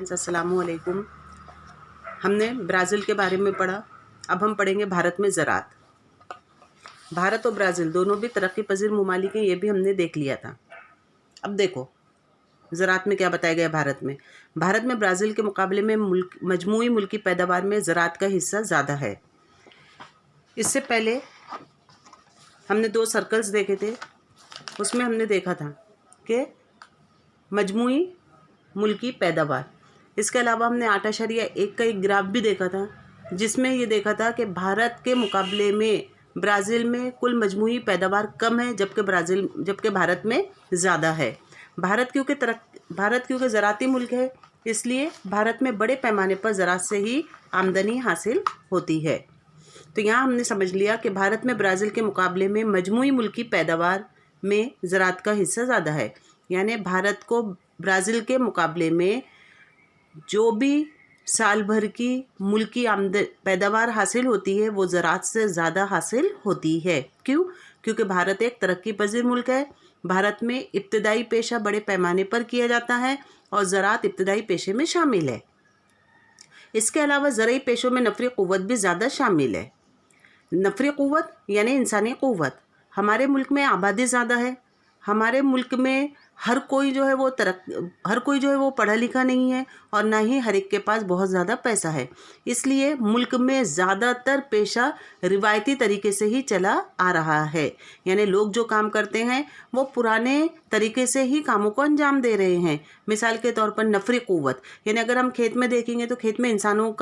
Friends, अस्सलामु अलैकुम। हमने ब्राज़ील के बारे में पढ़ा, अब हम पढ़ेंगे भारत में ज़रात। भारत और ब्राज़ील दोनों भी तरक्की पजीर ममालिक हैं, ये भी हमने देख लिया था। अब देखो ज़रात में क्या बताया गया। भारत में ब्राज़ील के मुकाबले में मजमूई मुल्की पैदावार में ज़रात का हिस्सा ज़्यादा है। इससे पहले हमने 2 सर्कल्स देखे थे, उसमें हमने देखा था कि मजमूई मुल्की पैदावार, इसके अलावा हमने 8.1 का एक ग्राफ भी देखा था, जिसमें ये देखा था कि भारत के मुकाबले में ब्राज़ील में कुल मजमूई पैदावार कम है, जबकि भारत में ज़्यादा है। भारत क्योंकि ज़राती मुल्क है, इसलिए भारत में बड़े पैमाने पर ज़रात से ही आमदनी हासिल होती है। तो यहाँ हमने समझ लिया कि भारत में ब्राज़ील के मुकाबले में मजमूई मुल्की पैदावार में ज़रात का हिस्सा ज़्यादा है। यानी भारत को ब्राज़ील के मुकाबले में जो भी साल भर की मुल्की पैदावार हासिल होती है वो ज़रात से ज़्यादा हासिल होती है। क्यों? क्योंकि भारत एक तरक्की पजीर मुल्क है। भारत में इब्तदाई पेशा बड़े पैमाने पर किया जाता है और ज़रात इब्तदाई पेशे में शामिल है। इसके अलावा ज़रई पेशों में नफरी क़ुव्वत भी ज़्यादा शामिल है। नफरी क़ुव्वत यानी इंसानी क़ुव्वत। हमारे मुल्क में आबादी ज़्यादा है। हमारे मुल्क में हर कोई जो है वो पढ़ा लिखा नहीं है और ना ही हर एक के पास बहुत ज़्यादा पैसा है। इसलिए मुल्क में ज़्यादातर पेशा रिवायती तरीके से ही चला आ रहा है। यानी लोग जो काम करते हैं वो पुराने तरीके से ही कामों को अंजाम दे रहे हैं। मिसाल के तौर पर नफरी क़ुव्वत, यानी अगर हम खेत में देखेंगे तो खेत में इंसानों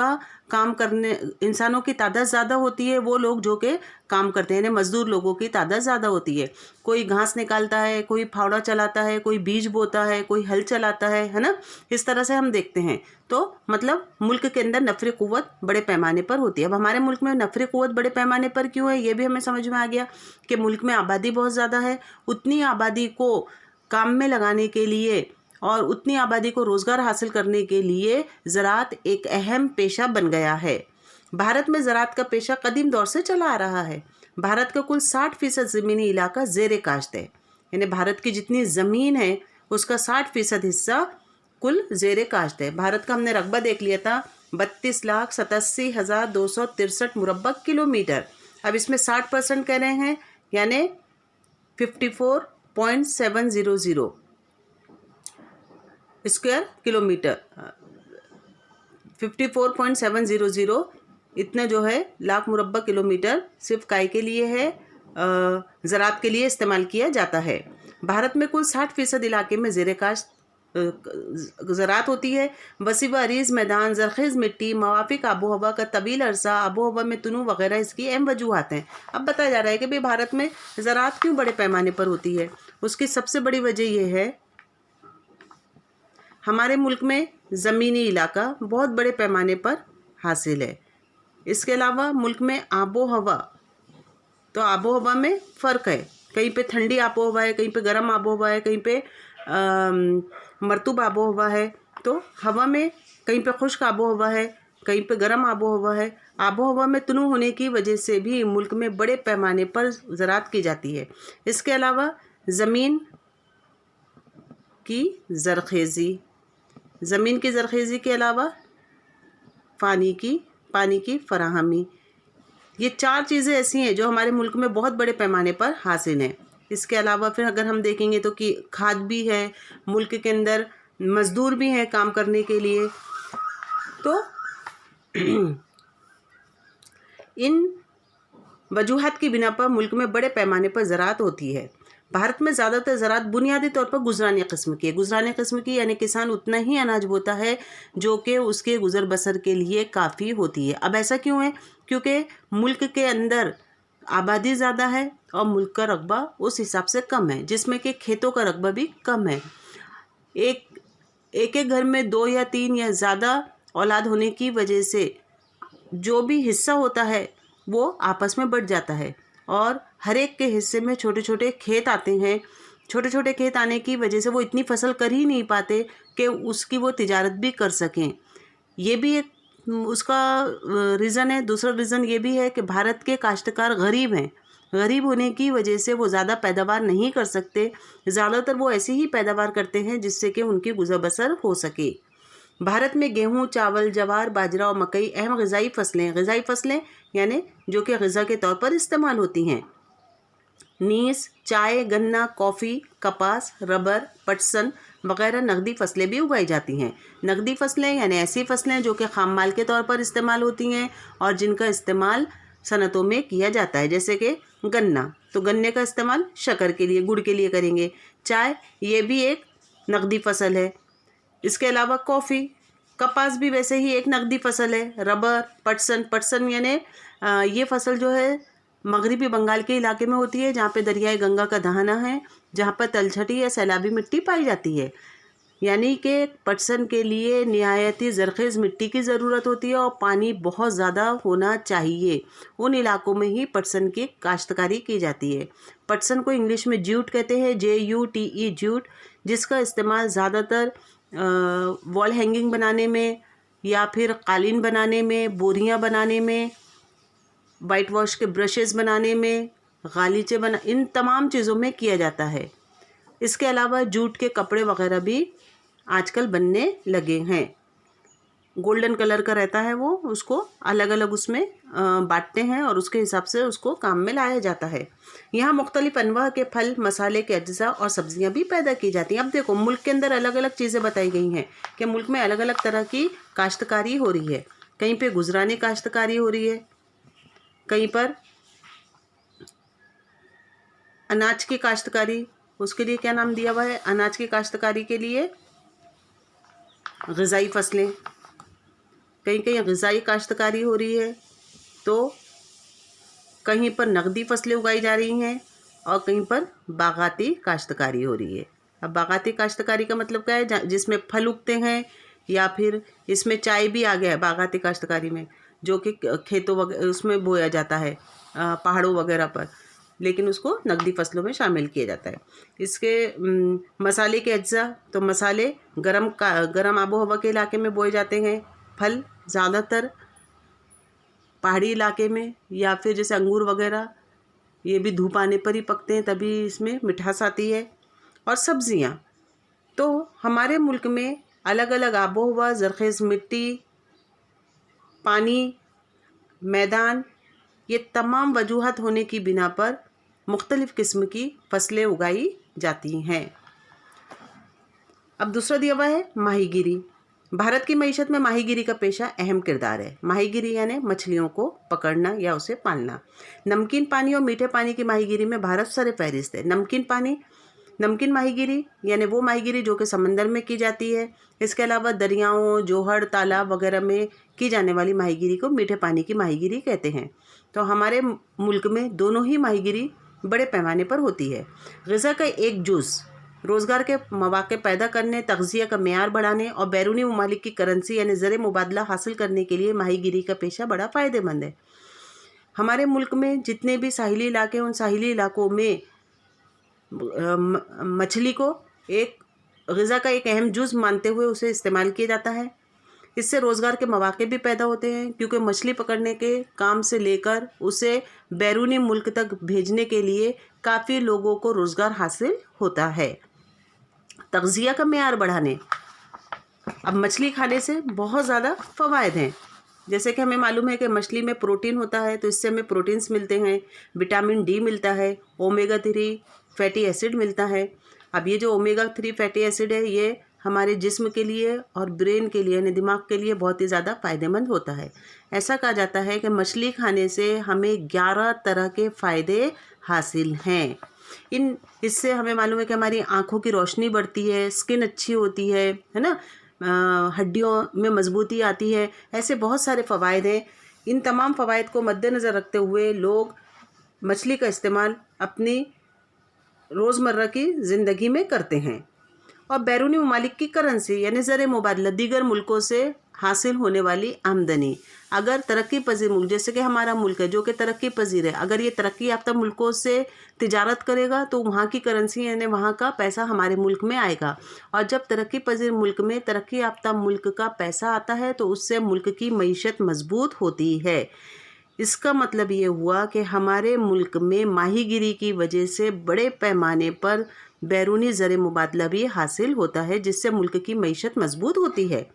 की तादाद ज़्यादा होती है। वो लोग जो कि काम करते हैं, यानी मज़दूर लोगों की तादाद ज़्यादा होती है। कोई घास निकालता है, कोई फावड़ा चलाता है, कोई बीज बोता है, कोई हल चलाता है ना। इस तरह से हम देखते हैं। तो मतलब मुल्क के अंदर नफरी क़ुव्वत बड़े पैमाने पर होती है। अब हमारे मुल्क में नफरी क़ुव्वत बड़े पैमाने पर क्यों है, ये भी हमें समझ में आ गया कि मुल्क में आबादी बहुत ज़्यादा है। उतनी आबादी को काम में लगाने के लिए और उतनी आबादी को रोज़गार हासिल करने के लिए ज़रात एक अहम पेशा बन गया है। भारत में ज़रात का पेशा कदीम दौर से चला आ रहा है। भारत का कुल 60% ज़मीनी इलाका ज़ेर काश्त है। यानी भारत की जितनी ज़मीन है उसका 60% हिस्सा कुल ज़ेर काश्त है। भारत का हमने रकबा देख लिया था, 32,87,263 मुरब्बा किलोमीटर। अब इसमें 60% कह रहे हैं, यानी 54.700 स्क्वायर किलोमीटर। 54.700 इतना जो है लाख मुरब्बा किलोमीटर सिर्फ काय के लिए है, ज़रात के लिए इस्तेमाल किया जाता है। भारत में कुल 60% इलाके में ज़ेर काश्त ज़रात होती है। वसी व अरीज़ मैदान, ज़रख़ेज़ मिट्टी, मवाफ़िक आबो हवा का तवील अरसा, आबो हवा में तनू वगैरह इसकी अहम वजूहात हैं। अब बताया जा रहा है कि भाई भारत में ज़रात क्यों बड़े पैमाने पर होती है। उसकी सबसे बड़ी वजह यह है, हमारे मुल्क में ज़मीनी इलाका बहुत बड़े पैमाने पर हासिल है। इसके अलावा मुल्क में आबो हवा, तो आबो हवा में फ़र्क है। कहीं पे ठंडी आबो हवा है, कहीं पे गर्म आबो हवा है, कहीं पे मरतूब आबो हवा है। तो हवा में कहीं पे खुश्क आबो हवा है, कहीं पे गर्म आबो हवा है। आबो हवा में तनू होने की वजह से भी मुल्क में बड़े पैमाने पर ज़रात की जाती है। इसके अलावा ज़मीन की ज़रख़ेज़ी के अलावा पानी की फराहमी, ये 4 चीज़ें ऐसी हैं जो हमारे मुल्क में बहुत बड़े पैमाने पर हासिल हैं। इसके अलावा फिर अगर हम देखेंगे तो कि खाद भी है, मुल्क के अंदर मज़दूर भी हैं काम करने के लिए। तो इन वजूहात की बिना पर मुल्क में बड़े पैमाने पर ज़रात होती है। भारत में ज़्यादातर ज़रात बुनियादी तौर पर गुजरानी किस्म की है। गुजरानी किस्म की यानी किसान उतना ही अनाज बोता है जो कि उसके गुज़र बसर के लिए काफ़ी होती है। अब ऐसा क्यों है? क्योंकि मुल्क के अंदर आबादी ज़्यादा है और मुल्क का रकबा उस हिसाब से कम है, जिसमें कि खेतों का रकबा भी कम है। एक घर में 2 या 3 या ज़्यादा औलाद होने की वजह से जो भी हिस्सा होता है वो आपस में बढ़ जाता है और हर एक के हिस्से में छोटे छोटे खेत आते हैं। छोटे छोटे खेत आने की वजह से वो इतनी फसल कर ही नहीं पाते कि उसकी वो तिजारत भी कर सकें। ये भी एक उसका रीज़न है। दूसरा रीज़न ये भी है कि भारत के काश्तकार गरीब हैं। गरीब होने की वजह से वो ज़्यादा पैदावार नहीं कर सकते। ज़्यादातर वो ऐसी ही पैदावार करते हैं जिससे कि उनकी गुज़र बसर हो सके। भारत में गेहूँ, चावल, जवार, बाजरा और मकई अहम ग़िज़ाई फसलें। ग़िज़ाई फसलें यानी जो कि ग़िज़ा के तौर पर इस्तेमाल होती हैं। नीस, चाय, गन्ना, कॉफ़ी, कपास, रबर, पटसन वगैरह नकदी फसलें भी उगाई जाती हैं। नकदी फसलें यानी ऐसी फसलें जो कि खाम माल के तौर पर इस्तेमाल होती हैं और जिनका इस्तेमाल सनतों में किया जाता है, जैसे कि गन्ना, तो गन्ने का इस्तेमाल शक्कर के लिए, गुड़ के लिए करेंगे। चाय, ये भी एक नकदी फसल है। इसके अलावा कॉफ़ी, कपास भी वैसे ही एक नकदी फसल है। रबर, पटसन यानी ये फसल जो है मगरबी बंगाल के इलाके में होती है, जहाँ पे दरियाए गंगा का दहाना है, जहाँ पर तलछटी या सैलाबी मिट्टी पाई जाती है। यानी कि पटसन के लिए निहायती ज़रख़ेज़ मिट्टी की ज़रूरत होती है और पानी बहुत ज़्यादा होना चाहिए। उन इलाकों में ही पटसन की काश्तकारी की जाती है। पटसन को इंग्लिश में ज्यूट कहते हैं, JUTE, ज्यूट, जिसका इस्तेमाल ज़्यादातर वॉल हैंगिंग बनाने में या फिर कालीन बनाने में, बोरियां बनाने में, वाइट वॉश के ब्रशेज़ बनाने में, गालीचे इन तमाम चीज़ों में किया जाता है। इसके अलावा जूट के कपड़े वगैरह भी आजकल बनने लगे हैं। गोल्डन कलर का रहता है वो, उसको अलग अलग उसमें बांटते हैं और उसके हिसाब से उसको काम में लाया जाता है। यहाँ मुख्तलिफ अनवा के फल, मसाले के अज्जा और सब्जियाँ भी पैदा की जाती हैं। अब देखो, मुल्क के अंदर अलग अलग चीज़ें बताई गई हैं कि मुल्क में अलग अलग तरह की काश्तकारी हो रही है। कहीं पे गुजरानी काश्तकारी हो रही है, कहीं पर अनाज की काश्तकारी, उसके लिए क्या नाम दिया हुआ है, अनाज की काश्तकारी के लिए ग़िज़ाई फसलें, कहीं कहीं ग़िज़ाई काश्तकारी हो रही है, तो कहीं पर नकदी फसलें उगाई जा रही हैं और कहीं पर बागाती काश्तकारी हो रही है। अब बागाती काश्तकारी का मतलब क्या है, जिसमें फल उगते हैं, या फिर इसमें चाय भी आ गया है बागाती काश्तकारी में, जो कि खेतों वगैरह उसमें बोया जाता है, पहाड़ों वगैरह पर, लेकिन उसको नकदी फसलों में शामिल किया जाता है। इसके मसाले के अज्जा, तो मसाले गरम आबो हवा के इलाके में बोए जाते हैं। फल ज़्यादातर पहाड़ी इलाके में, या फिर जैसे अंगूर वगैरह, ये भी धूप आने पर ही पकते हैं, तभी इसमें मिठास आती है। और सब्जियां, तो हमारे मुल्क में अलग अलग आबो हवा, ज़रख़ेज़ मिट्टी, पानी, मैदान, ये तमाम वजूहत होने की बिना पर मुख्तलिफ़ किस्म की फसलें उगाई जाती हैं। अब दूसरा दिया हुआ है माहीगिरी। भारत की मईशत में माहीगिरी का पेशा अहम किरदार है। माहीगिरी यानी मछलियों को पकड़ना या उसे पालना। नमकीन पानी और मीठे पानी की माहीगिरी में भारत सर-ए-फ़हरिस्त है। नमकीन माहीगिरी यानी वो माहीगिरी जो कि समंदर में की जाती है। इसके अलावा दरियाओं, जोहड़, तालाब वगैरह में की जाने वाली माहीगिरी को मीठे पानी की माहीगिरी कहते हैं। तो हमारे मुल्क में दोनों ही माहीगिरी बड़े पैमाने पर होती है। ग़िज़ा का एक जुज़ रोज़गार के मौक़े पैदा करने, तग़ज़िया का मेयार बढ़ाने और बैरूनी ममालिक की करेंसी यानी ज़र मुबादला हासिल करने के लिए माहीगिरी का पेशा बड़ा फ़ायदेमंद है। हमारे मुल्क में जितने भी साहिली इलाके हैं, उन साहिली इलाकों में मछली को एक ग़िज़ा का एक अहम जुज़ मानते हुए उसे इस्तेमाल किया जाता है। इससे रोज़गार के मौक़े भी पैदा होते हैं, क्योंकि मछली पकड़ने के काम से लेकर उसे बैरूनी मुल्क तक भेजने के लिए काफ़ी लोगों को रोज़गार हासिल होता है। तग़ज़िया का मेयार बढ़ाने, अब मछली खाने से बहुत ज़्यादा फ़वाइद हैं। जैसे कि हमें मालूम है कि मछली में प्रोटीन होता है, तो इससे हमें प्रोटीन्स मिलते हैं, विटामिन डी मिलता है, ओमेगा 3 फैटी एसिड मिलता है। अब ये जो ओमेगा 3 फैटी एसिड है, ये हमारे जिस्म के लिए और ब्रेन के लिए यानी दिमाग के लिए बहुत ही ज़्यादा फ़ायदेमंद होता है। ऐसा कहा जाता है कि मछली खाने से हमें 11 तरह के फ़ायदे हासिल हैं। इससे हमें मालूम है कि हमारी आँखों की रोशनी बढ़ती है, स्किन अच्छी होती है ना, हड्डियों में मजबूती आती है। ऐसे बहुत सारे फ़वाइद हैं। इन तमाम फ़वाइद को मद्देनज़र रखते हुए लोग मछली का इस्तेमाल अपनी रोज़मर्रा की ज़िंदगी में करते हैं। और बैरूनी ममालिक की करेंसी यानी ज़र मुबादला, दीगर मुल्कों से हासिल होने वाली आमदनी, अगर तरक्की पजीर मुल्क जैसे कि हमारा मुल्क है जो कि तरक्की पजीर है, अगर ये तरक्की याफ्ता मुल्कों से तिजारत करेगा तो वहाँ की करेंसी यानी वहाँ का पैसा हमारे मुल्क में आएगा। और जब तरक्की पजीर मुल्क में तरक्की याफ्ता मुल्क का पैसा आता है तो उससे मुल्क की मईशत मजबूत होती है। इसका मतलब ये हुआ कि हमारे मुल्क में माहीगिरी की वजह से बड़े पैमाने पर बैरूनी ज़र मुबादला भी हासिल होता है, जिससे मुल्क की मईशत मजबूत होती है।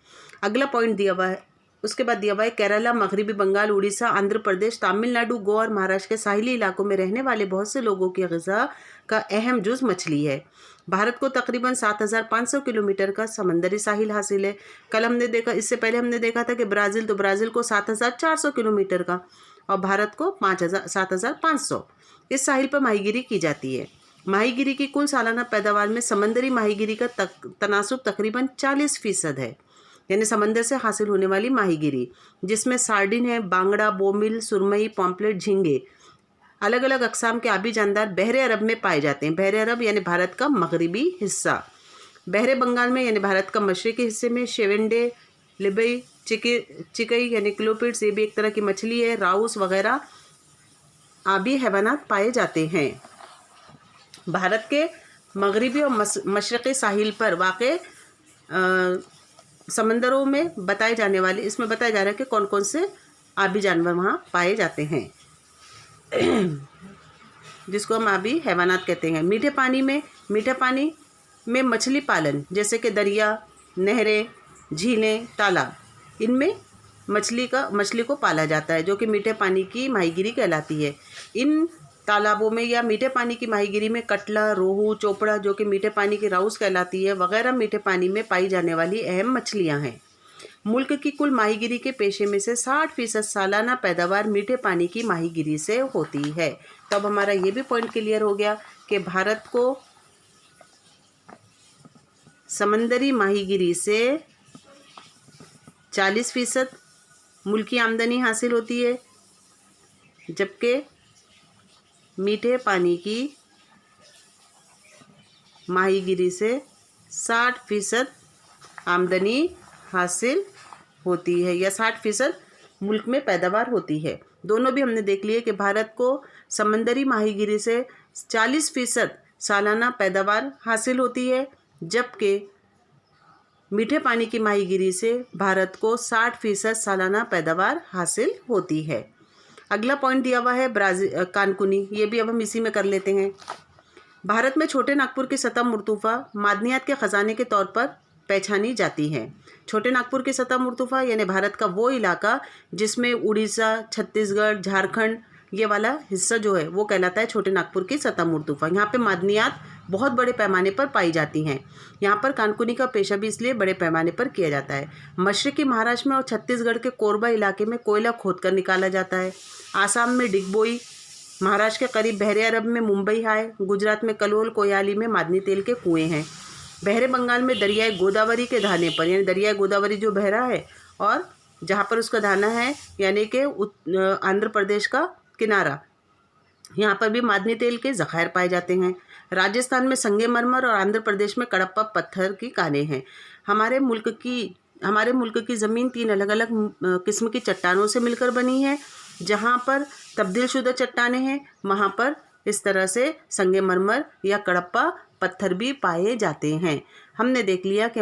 अगला पॉइंट दिया हुआ है, उसके बाद दिया हुआ है केरला, मगरबी बंगाल, उड़ीसा, आंध्र प्रदेश, तमिलनाडु, गोवा और महाराष्ट्र के साहिली इलाकों में रहने वाले बहुत से लोगों की ग़िज़ा का अहम जुज़ मछली है। भारत को तकरीबन 7,500 किलोमीटर का समंदरी साहिल हासिल है। कल हमने देखा, इससे पहले हमने देखा था कि ब्राज़ील, तो ब्राज़ील को 7,400 किलोमीटर का और भारत को 7,500। इस साहिल पर माहीगिरी की जाती है। माहीगिरी की कुल सालाना पैदावार में समंदरी माहीगिरी का तनासुब तकरीबन 40% है, यानी समंदर से हासिल होने वाली माहीगिरी, जिसमें सार्डिन है, बांगड़ा, बोमिल, सुरमई, पॉम्पलेट, झींगे। अलग अलग अक़साम के आबी जानदार बहरे अरब में पाए जाते हैं। बहरे अरब यानी भारत का मगरबी हिस्सा। बहरे बंगाल में यानी भारत का मशरक़ी हिस्से में शेवेंडे, लिबई, चिकई यानी क्लोपिड्स, ये भी एक तरह की मछली है, राउस वगैरह आबी हैवानात पाए जाते हैं। भारत के मगरबी और मशरक़ी साहिल पर वाक़े समंदरों में बताए जाने वाले, इसमें बताया जा रहा है कि कौन कौन से आबी जानवर वहाँ पाए जाते हैं, जिसको हम आबी हैवानात कहते हैं। मीठे पानी में मछली पालन, जैसे कि दरिया, नहरें, झीलें, तालाब, इनमें मछली को पाला जाता है, जो कि मीठे पानी की माहीगिरी कहलाती है। इन तालाबों में या मीठे पानी की माहीगिरी में कटला, रोहू, चोपड़ा, जो कि मीठे पानी की राउस कहलाती है, वगैरह मीठे पानी में पाई जाने वाली अहम मछलियां हैं। मुल्क की कुल माहीगिरी के पेशे में से 60% सालाना पैदावार मीठे पानी की माहीगिरी से होती है। तो अब हमारा ये भी पॉइंट क्लियर हो गया कि भारत को समंदरी माहीगिरी से 40% मुल्की आमदनी हासिल होती है, जबकि मीठे पानी की माहीगिरी से 60% आमदनी हासिल होती है, या 60% मुल्क में पैदावार होती है। दोनों भी हमने देख लिए कि भारत को समंदरी माहीगिरी से 40% सालाना पैदावार हासिल होती है, जबकि मीठे पानी की माहीगिरी से भारत को 60% सालाना पैदावार हासिल होती है। अगला पॉइंट दिया हुआ है कानकुनी, ये भी अब हम इसी में कर लेते हैं। भारत में छोटे नागपुर की सतह मुर्तूफ़ा मादनियात के ख़जाने के तौर पर पहचानी जाती है। छोटे नागपुर की सतह मुर्तूफ़ा यानी भारत का वो इलाका जिसमें उड़ीसा, छत्तीसगढ़, झारखंड, ये वाला हिस्सा जो है वो कहलाता है छोटे नागपुर की सतह मुर्तूफ़ा। यहाँ पे मादनियात बहुत बड़े पैमाने पर पाई जाती हैं। यहाँ पर कानकुनी का पेशा भी इसलिए बड़े पैमाने पर किया जाता है। मशरक़ी महाराष्ट्र में और छत्तीसगढ़ के कोरबा इलाके में कोयला खोद कर निकाला जाता है। आसाम में डिगबोई, महाराष्ट्र के करीब बहरे अरब में मुंबई हाय, गुजरात में कलोल, कोयाली में मादनी तेल के कुएँ हैं। बहरे बंगाल में दरियाए गोदावरी के धाने पर, यानी दरियाए गोदावरी जो बहरा है और जहाँ पर उसका धाना है, यानी कि आंध्र प्रदेश का किनारा, यहाँ पर भी मादनी तेल के ज़खायर पाए जाते हैं। राजस्थान में संगमरमर और आंध्र प्रदेश में कडप्पा पत्थर की कानें हैं। हमारे मुल्क की ज़मीन 3 अलग अलग किस्म की चट्टानों से मिलकर बनी है। जहाँ पर तब्दीलशुदा चट्टानें हैं, वहाँ पर इस तरह से संगमरमर या कडप्पा पत्थर भी पाए जाते हैं। हमने देख लिया कि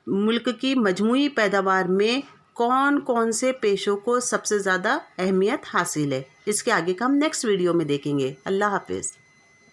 मुल्क की मजमूई पैदावार में कौन कौन से पेशों को सबसे ज़्यादा अहमियत हासिल है। इसके आगे का हम नेक्स्ट वीडियो में देखेंगे। अल्लाह हाफिज़।